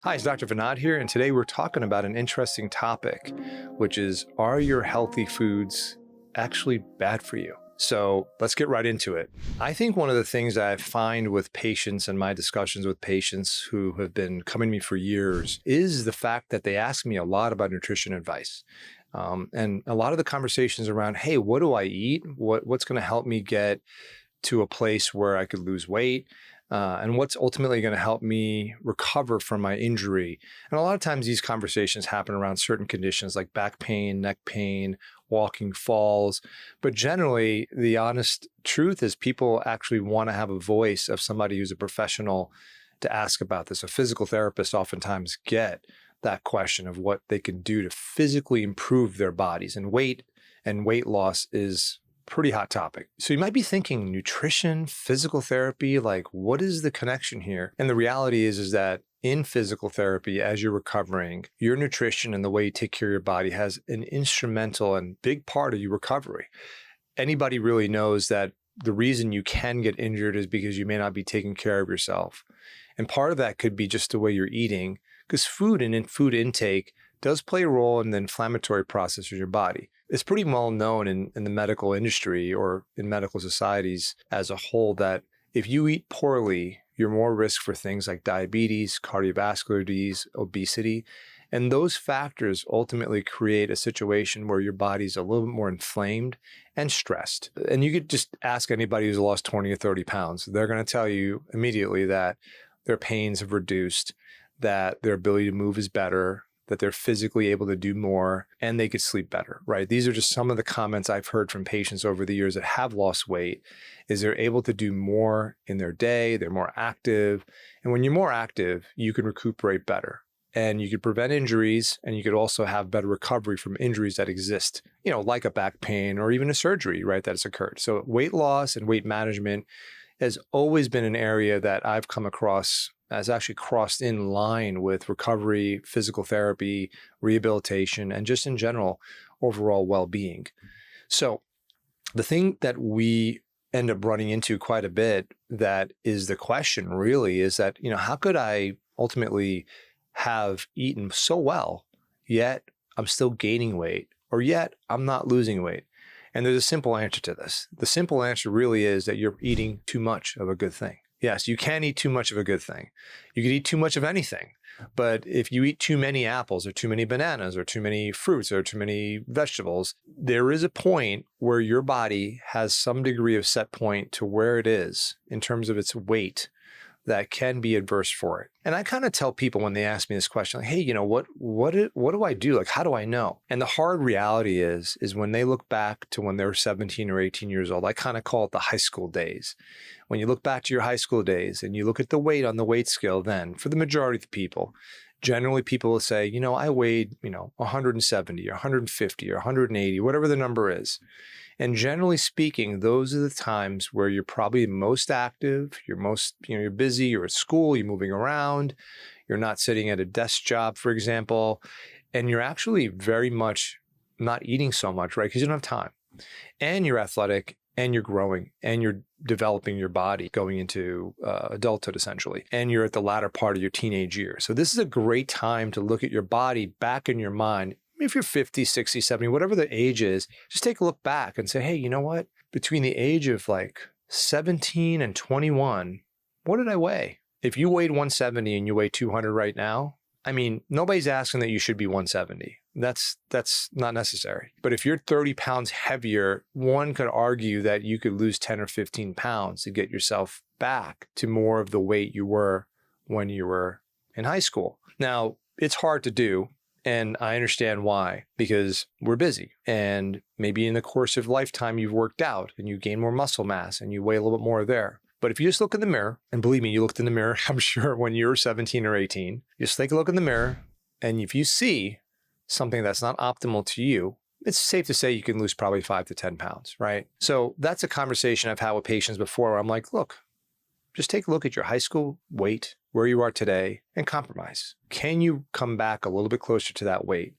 Hi, it's Dr. Vinod here, and today we're talking about an interesting topic, which is, are your healthy foods actually bad for you? So let's get right into it. I think one of the things I find with patients and my discussions with patients who have been coming to me for years is the fact that they ask me a lot about nutrition advice. And a lot of the conversations around, hey, what do I eat? What's going to help me get to a place where I could lose weight? And what's ultimately going to help me recover from my injury. And a lot of times these conversations happen around certain conditions like back pain, neck pain, walking, falls. But generally, the honest truth is people actually want to have a voice of somebody who's a professional to ask about this. So physical therapists oftentimes get that question of what they can do to physically improve their bodies. And weight loss is pretty hot topic. So you might be thinking nutrition, physical therapy, like what is the connection here? And the reality is that in physical therapy, as you're recovering, your nutrition and the way you take care of your body has an instrumental and big part of your recovery. Anybody really knows that the reason you can get injured is because you may not be taking care of yourself. And part of that could be just the way you're eating, because food and food intake does play a role in the inflammatory process of your body. It's pretty well known in the medical industry or in medical societies as a whole that if you eat poorly, you're more risk for things like diabetes, cardiovascular disease, obesity. And those factors ultimately create a situation where your body's a little bit more inflamed and stressed. And you could just ask anybody who's lost 20 or 30 pounds. They're going to tell you immediately that their pains have reduced, that their ability to move is better, that they're physically able to do more, and they could sleep better, right? These are just some of the comments I've heard from patients over the years that have lost weight, is they're able to do more in their day, they're more active. And when you're more active, you can recuperate better. And you could prevent injuries, and you could also have better recovery from injuries that exist, like a back pain or even a surgery, right, that has occurred. So weight loss and weight management has always been an area that I've come across has actually crossed in line with recovery, physical therapy, rehabilitation, and just in general, overall well-being. So the thing that we end up running into quite a bit that is the question really is that, how could I ultimately have eaten so well, yet I'm still gaining weight, or yet I'm not losing weight? And there's a simple answer to this. The simple answer really is that you're eating too much of a good thing. Yes, you can eat too much of a good thing. You can eat too much of anything. But if you eat too many apples or too many bananas or too many fruits or too many vegetables, there is a point where your body has some degree of set point to where it is in terms of its weight that can be adverse for it. And I kind of tell people when they ask me this question, like, hey, what do I do? Like, how do I know? And the hard reality is when they look back to when they were 17 or 18 years old, I kind of call it the high school days. When you look back to your high school days and you look at the weight on the weight scale, then for the majority of the people, generally people will say, I weighed, 170 or 150 or 180, whatever the number is. And generally speaking, those are the times where you're probably most active, you're busy, you're at school, you're moving around, you're not sitting at a desk job, for example, and you're actually very much not eating so much, right? Because you don't have time. And you're athletic, and you're growing, and you're developing your body going into adulthood, essentially. And you're at the latter part of your teenage years. So this is a great time to look at your body back in your mind. If you're 50, 60, 70, whatever the age is, just take a look back and say, hey, you know what? Between the age of like 17 and 21, what did I weigh? If you weighed 170 and you weigh 200 right now, nobody's asking that you should be 170. That's not necessary. But if you're 30 pounds heavier, one could argue that you could lose 10 or 15 pounds to get yourself back to more of the weight you were when you were in high school. Now, it's hard to do. And I understand why, because we're busy. And maybe in the course of lifetime, you've worked out and you gain more muscle mass and you weigh a little bit more there. But if you just look in the mirror, and believe me, you looked in the mirror, I'm sure when you were 17 or 18, just take a look in the mirror. And if you see something that's not optimal to you, it's safe to say you can lose probably 5 to 10 pounds, right? So that's a conversation I've had with patients before where I'm like, look, just take a look at your high school weight, where you are today, and compromise. Can you come back a little bit closer to that weight?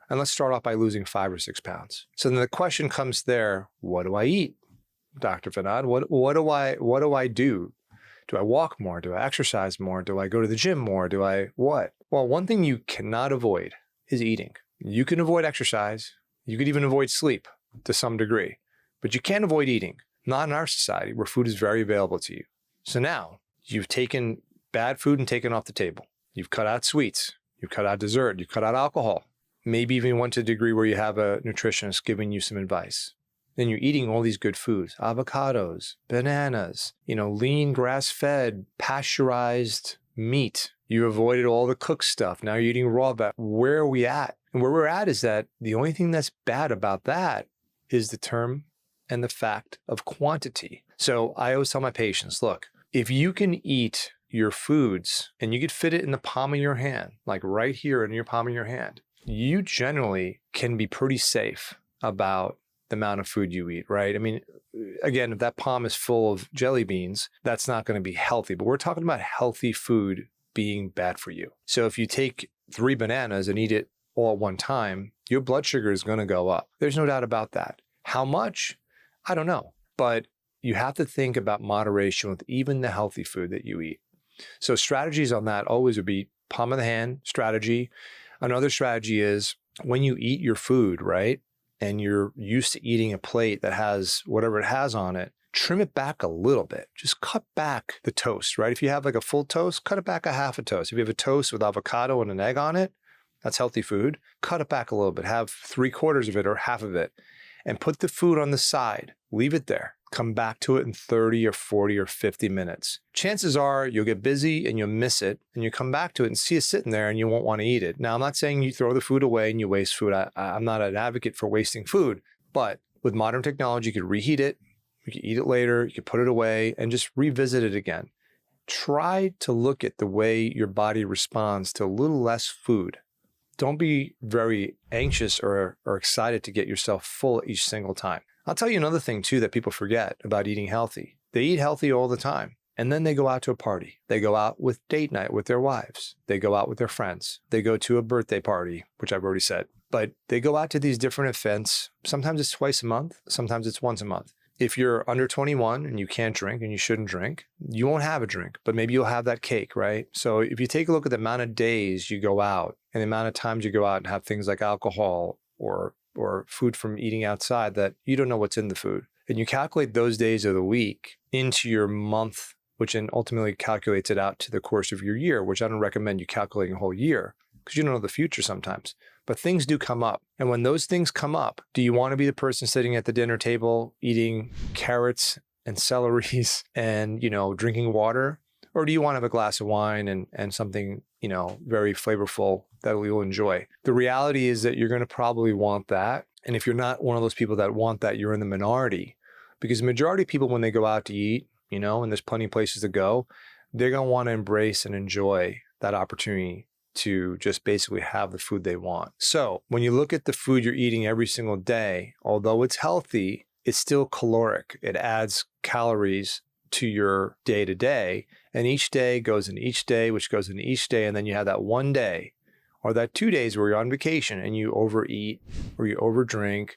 And let's start off by losing 5 or 6 pounds. So then the question comes there, what do I eat, Dr. Vinod? What do I do? Do I walk more? Do I exercise more? Do I go to the gym more? Do I what? Well, one thing you cannot avoid is eating. You can avoid exercise. You could even avoid sleep to some degree, but you can't avoid eating. Not in our society where food is very available to you. So now you've taken bad food and taken it off the table. You've cut out sweets. You've cut out dessert. You've cut out alcohol. Maybe even went to a degree where you have a nutritionist giving you some advice. Then you're eating all these good foods, avocados, bananas, lean grass-fed, pasteurized meat. You avoided all the cooked stuff. Now you're eating raw. But where are we at? And where we're at is that the only thing that's bad about that is the term and the fact of quantity. So I always tell my patients, look, if you can eat your foods and you could fit it in the palm of your hand, like right here in your palm of your hand, you generally can be pretty safe about the amount of food you eat, right? I mean, again, if that palm is full of jelly beans, that's not going to be healthy. But we're talking about healthy food being bad for you. So if you take 3 bananas and eat it all at one time, your blood sugar is going to go up. There's no doubt about that. How much? I don't know. But you have to think about moderation with even the healthy food that you eat. So strategies on that always would be palm of the hand strategy. Another strategy is when you eat your food, right? And you're used to eating a plate that has whatever it has on it, trim it back a little bit. Just cut back the toast, right? If you have like a full toast, cut it back a half a toast. If you have a toast with avocado and an egg on it, that's healthy food. Cut it back a little bit. Have 3/4 of it or half of it and put the food on the side. Leave it there. Come back to it in 30 or 40 or 50 minutes. Chances are you'll get busy and you'll miss it and you come back to it and see it sitting there and you won't want to eat it. Now, I'm not saying you throw the food away and you waste food. I'm not an advocate for wasting food, but with modern technology, you could reheat it, you could eat it later, you could put it away and just revisit it again. Try to look at the way your body responds to a little less food. Don't be very anxious or excited to get yourself full each single time. I'll tell you another thing too that people forget about eating healthy. They eat healthy all the time and then they go out to a party. They go out with date night with their wives. They go out with their friends. They go to a birthday party, which I've already said. But they go out to these different events. Sometimes it's twice a month. Sometimes it's once a month. If you're under 21 and you can't drink and you shouldn't drink, you won't have a drink, but maybe you'll have that cake, right? So if you take a look at the amount of days you go out and the amount of times you go out and have things like alcohol or food from eating outside that you don't know what's in the food, and you calculate those days of the week into your month, which then ultimately calculates it out to the course of your year, which I don't recommend you calculating a whole year because you don't know the future sometimes. But things do come up. And when those things come up, do you want to be the person sitting at the dinner table eating carrots and celeries and, drinking water? Or do you want to have a glass of wine and something, very flavorful that you'll enjoy? The reality is that you're going to probably want that. And if you're not one of those people that want that, you're in the minority. Because the majority of people, when they go out to eat, and there's plenty of places to go, they're going to want to embrace and enjoy that opportunity to just basically have the food they want. So when you look at the food you're eating every single day, although it's healthy, it's still caloric. It adds calories to your day to day. And each day goes in each day, which goes in each day. And then you have that one day or that 2 days where you're on vacation and you overeat or you overdrink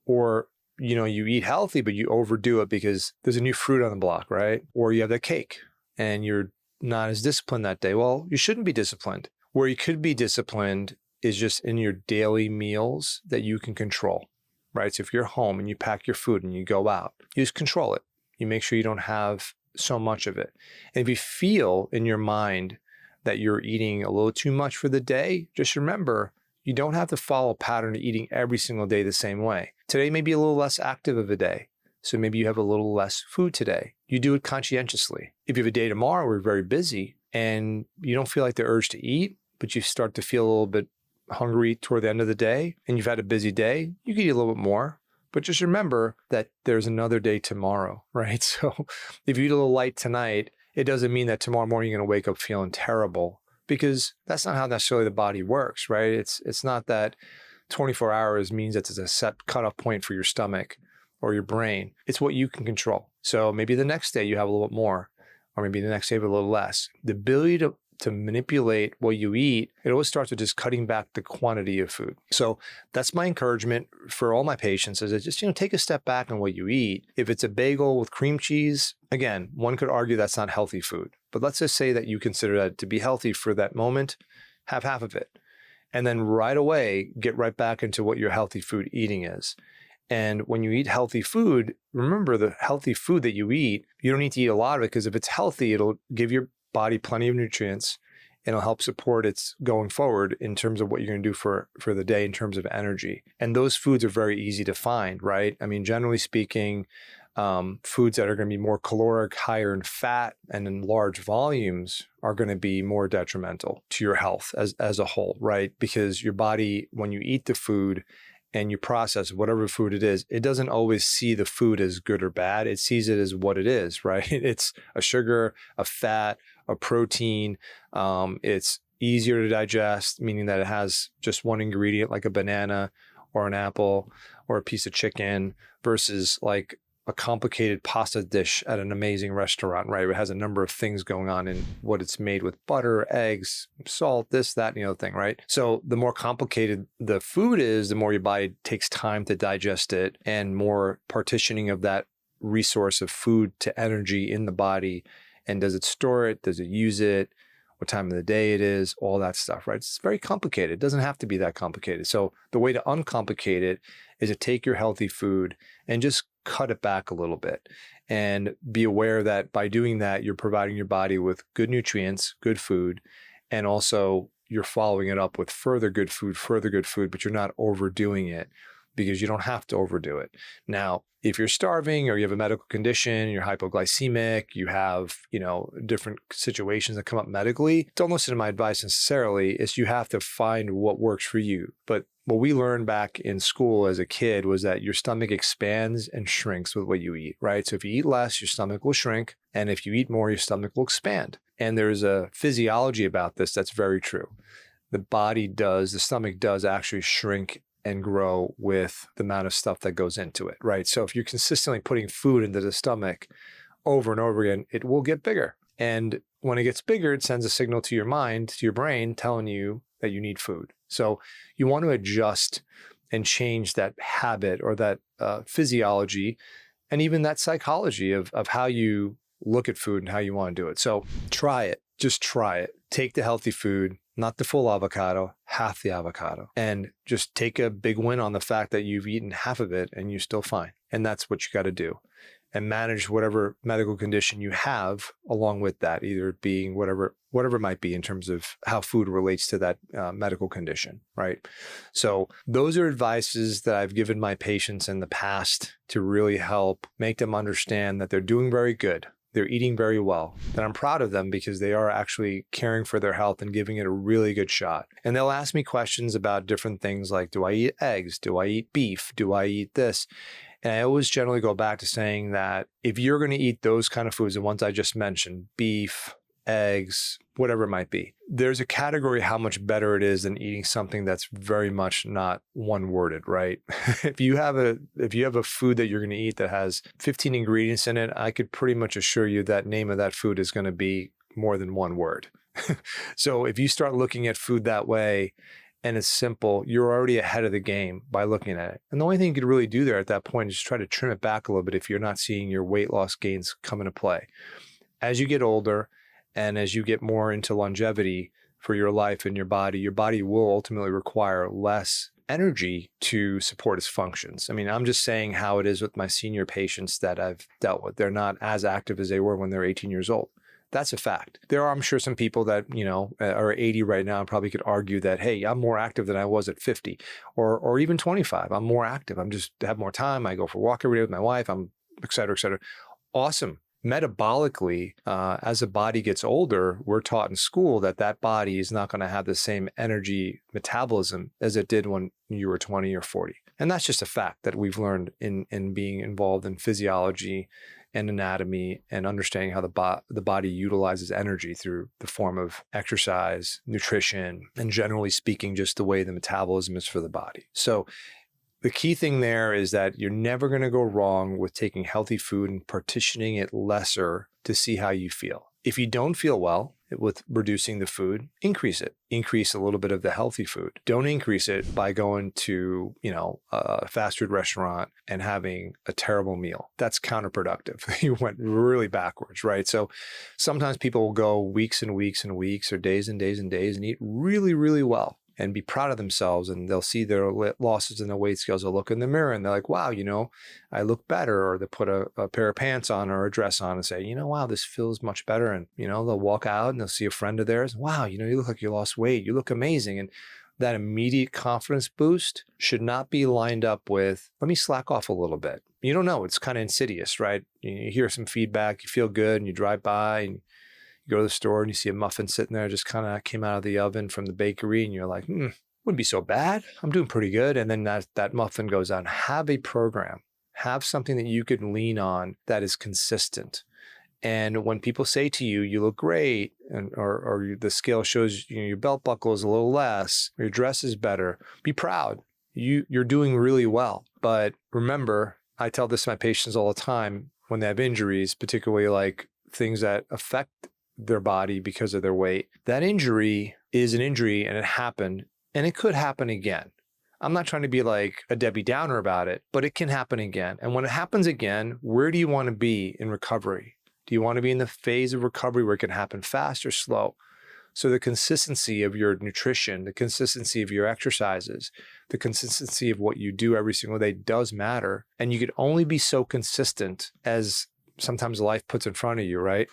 or you eat healthy, but you overdo it because there's a new fruit on the block, right? Or you have that cake and you're not as disciplined that day. Well, you shouldn't be disciplined. Where you could be disciplined is just in your daily meals that you can control, right? So if you're home and you pack your food and you go out, you just control it. You make sure you don't have so much of it. And if you feel in your mind that you're eating a little too much for the day, just remember, you don't have to follow a pattern of eating every single day the same way. Today may be a little less active of a day. So maybe you have a little less food today. You do it conscientiously. If you have a day tomorrow where you're very busy and you don't feel like the urge to eat, but you start to feel a little bit hungry toward the end of the day and you've had a busy day, you can eat a little bit more. But just remember that there's another day tomorrow, right? So if you eat a little light tonight, it doesn't mean that tomorrow morning you're going to wake up feeling terrible because that's not how necessarily the body works, right? It's not that 24 hours means that there's a set cutoff point for your stomach or your brain. It's what you can control. So maybe the next day you have a little bit more, or maybe the next day a little less. The ability to manipulate what you eat, it always starts with just cutting back the quantity of food. So that's my encouragement for all my patients is that just, take a step back on what you eat. If it's a bagel with cream cheese, again, one could argue that's not healthy food. But let's just say that you consider that to be healthy for that moment. have half of it. And then right away, get right back into what your healthy food eating is. And when you eat healthy food, remember the healthy food that you eat, you don't need to eat a lot of it, because if it's healthy, it'll give your body plenty of nutrients and it'll help support its going forward in terms of what you're going to do for the day in terms of energy. And those foods are very easy to find, right? I mean, generally speaking, foods that are going to be more caloric, higher in fat, and in large volumes are going to be more detrimental to your health as a whole, right? Because your body, when you eat the food and you process whatever food it is, it doesn't always see the food as good or bad. It sees it as what it is, right? It's a sugar, a fat, a protein. It's easier to digest, meaning that it has just one ingredient like a banana or an apple or a piece of chicken, versus like a complicated pasta dish at an amazing restaurant, right? It has a number of things going on in what it's made with: butter, eggs, salt, this, that, and the other thing, right? So the more complicated the food is, the more your body takes time to digest it, and more partitioning of that resource of food to energy in the body. And does it store it? Does it use it? What time of the day it is? All that stuff, right? It's very complicated. It doesn't have to be that complicated. So the way to uncomplicate it is to take your healthy food and just cut it back a little bit, and be aware that by doing that, you're providing your body with good nutrients, good food, and also you're following it up with further good food, but you're not overdoing it, because you don't have to overdo it. Now, if you're starving or you have a medical condition, you're hypoglycemic, you have, different situations that come up medically, don't listen to my advice necessarily. It's you have to find what works for you. But what we learned back in school as a kid was that your stomach expands and shrinks with what you eat, right? So if you eat less, your stomach will shrink. And if you eat more, your stomach will expand. And there's a physiology about this that's very true. The stomach does actually shrink and grow with the amount of stuff that goes into it, right? So if you're consistently putting food into the stomach over and over again, it will get bigger. And when it gets bigger, it sends a signal to your mind, to your brain, telling you that you need food. So you want to adjust and change that habit or that physiology, and even that psychology of how you look at food and how you want to do it. So try it. Just try it. Take the healthy food, not the full avocado, half the avocado, and just take a big win on the fact that you've eaten half of it and you're still fine. And that's what you got to do. And manage whatever medical condition you have along with that, either being whatever it might be in terms of how food relates to that medical condition, right? So those are advices that I've given my patients in the past to really help make them understand that they're doing very good. They're eating very well, that I'm proud of them because they are actually caring for their health and giving it a really good shot. And they'll ask me questions about different things like, do I eat eggs? Do I eat beef? Do I eat this? And I always generally go back to saying that if you're going to eat those kind of foods, the ones I just mentioned, beef, eggs, whatever it might be, there's a category how much better it is than eating something that's very much not one-worded, right? If you have a food that you're going to eat that has 15 ingredients in it, I could pretty much assure you that name of that food is going to be more than one word. So if you start looking at food that way, and it's simple, you're already ahead of the game by looking at it. And the only thing you could really do there at that point is try to trim it back a little bit if you're not seeing your weight loss gains come into play. As you get older and as you get more into longevity for your life and your body will ultimately require less energy to support its functions. I mean, I'm just saying how it is with my senior patients that I've dealt with. They're not as active as they were when they're 18 years old. That's a fact. There are, I'm sure, some people that, are 80 right now and probably could argue that, hey, I'm more active than I was at 50 or even 25. I'm more active. I'm just have more time. I go for a walk every day with my wife. I'm et cetera, et cetera. Awesome. Metabolically, as the body gets older, we're taught in school that body is not going to have the same energy metabolism as it did when you were 20 or 40. And that's just a fact that we've learned in being involved in physiology and anatomy and understanding how the body utilizes energy through the form of exercise, nutrition, and generally speaking, just the way the metabolism is for the body. So the key thing there is that you're never going to go wrong with taking healthy food and partitioning it lesser to see how you feel. If you don't feel well with reducing the food, increase it. Increase a little bit of the healthy food. Don't increase it by going to, a fast food restaurant and having a terrible meal. That's counterproductive. You went really backwards, right? So sometimes people will go weeks and weeks and weeks or days and days and days and eat really, really well and be proud of themselves, and they'll see their losses in the weight scales. They'll look in the mirror and they're like, wow, I look better. Or they put a pair of pants on or a dress on and say, wow, this feels much better. And, they'll walk out and they'll see a friend of theirs. Wow, you look like you lost weight. You look amazing. And that immediate confidence boost should not be lined up with, let me slack off a little bit. You don't know. It's kind of insidious, right? You hear some feedback, you feel good, and you drive by and you go to the store and you see a muffin sitting there, just kind of came out of the oven from the bakery, and you're like, wouldn't be so bad. I'm doing pretty good. And then that muffin goes on. Have a program. Have something that you can lean on that is consistent. And when people say to you, you look great, or the scale shows your belt buckle is a little less, or your dress is better, be proud. You're doing really well. But remember, I tell this to my patients all the time when they have injuries, particularly like things that affect their body because of their weight. That injury is an injury, and it happened, and it could happen again. I'm not trying to be like a Debbie Downer about it, but it can happen again. And when it happens again, where do you want to be in recovery? Do you want to be in the phase of recovery where it can happen fast or slow? So the consistency of your nutrition, the consistency of your exercises, the consistency of what you do every single day does matter. And you can only be so consistent as sometimes life puts in front of you, right?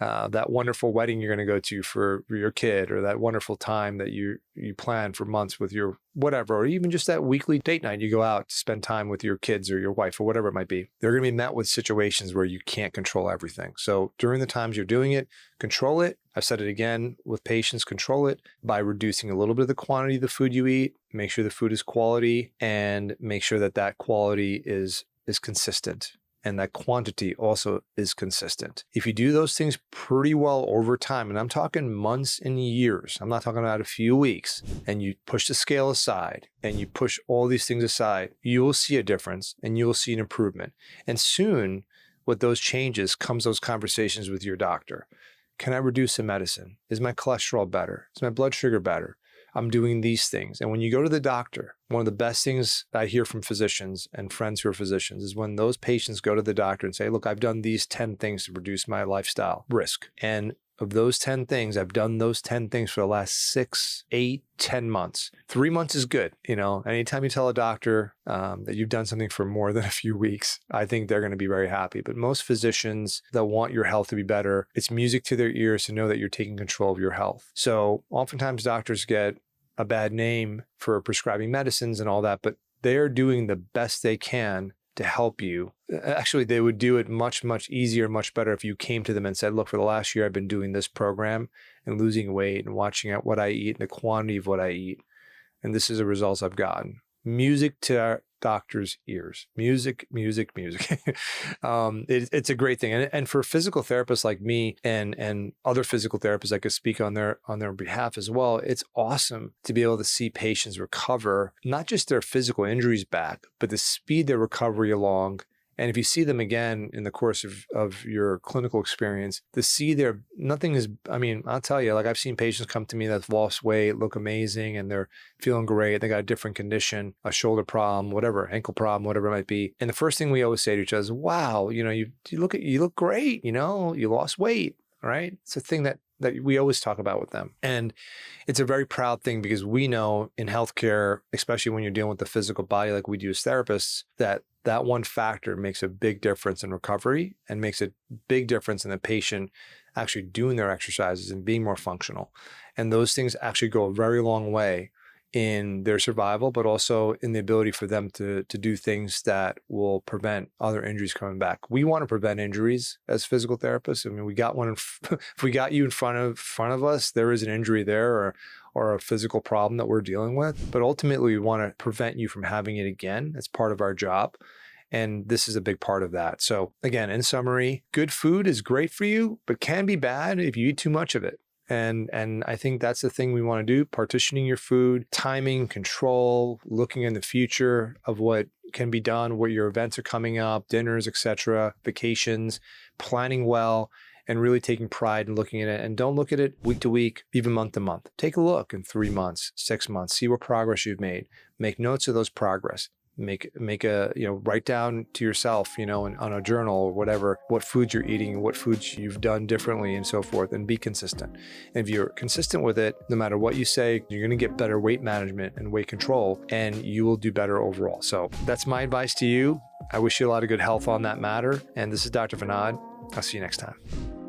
That wonderful wedding you're going to go to for your kid, or that wonderful time that you plan for months with your whatever, or even just that weekly date night you go out to spend time with your kids or your wife or whatever it might be. They're going to be met with situations where you can't control everything. So during the times you're doing it, control it. I've said it again with patients, control it by reducing a little bit of the quantity of the food you eat, make sure the food is quality, and make sure that quality is consistent. And that quantity also is consistent. If you do those things pretty well over time, and I'm talking months and years, I'm not talking about a few weeks, and you push the scale aside and you push all these things aside, you will see a difference and you will see an improvement. And soon, with those changes comes those conversations with your doctor. Can I reduce the medicine? Is my cholesterol better? Is my blood sugar better? I'm doing these things. And when you go to the doctor, one of the best things I hear from physicians and friends who are physicians is when those patients go to the doctor and say, look, I've done these 10 things to reduce my lifestyle risk. And of those 10 things, I've done those 10 things for the last 6, 8, 10 months. 3 months is good. Anytime you tell a doctor that you've done something for more than a few weeks, I think they're going to be very happy. But most physicians that want your health to be better, it's music to their ears to know that you're taking control of your health. So oftentimes doctors get a bad name for prescribing medicines and all that, but they're doing the best they can to help you. Actually, they would do it much, much easier, much better if you came to them and said, look, for the last year, I've been doing this program and losing weight and watching out what I eat and the quantity of what I eat. And this is the results I've gotten. Music to our doctor's ears. Music, music, music. It's a great thing. And for physical therapists like me and other physical therapists I could speak on their behalf as well, it's awesome to be able to see patients recover, not just their physical injuries back, but to speed their recovery along. And if you see them again in the course of your clinical experience, to see I'll tell you, like I've seen patients come to me that's lost weight, look amazing, and they're feeling great. They got a different condition, a shoulder problem, whatever, ankle problem, whatever it might be. And the first thing we always say to each other is, wow, you look great, you lost weight, right? It's a thing that we always talk about with them. And it's a very proud thing because we know in healthcare, especially when you're dealing with the physical body like we do as therapists, that one factor makes a big difference in recovery and makes a big difference in the patient actually doing their exercises and being more functional. And those things actually go a very long way in their survival, but also in the ability for them to do things that will prevent other injuries coming back. We want to prevent injuries as physical therapists. I mean, we got one. If we got you in front of us, there is an injury there or a physical problem that we're dealing with. But ultimately, we want to prevent you from having it again. It's part of our job. And this is a big part of that. So again, in summary, good food is great for you, but can be bad if you eat too much of it. And I think that's the thing we want to do, partitioning your food, timing, control, looking in the future of what can be done, what your events are coming up, dinners, etc., vacations, planning well, and really taking pride in looking at it. And don't look at it week to week, even month to month. Take a look in 3 months, 6 months, see what progress you've made. Make notes of those progress. Make a, write down to yourself, on a journal or whatever, what foods you're eating, what foods you've done differently and so forth, and be consistent. And if you're consistent with it, no matter what you say, you're going to get better weight management and weight control, and you will do better overall. So that's my advice to you. I wish you a lot of good health on that matter. And this is Dr. Vinod. I'll see you next time.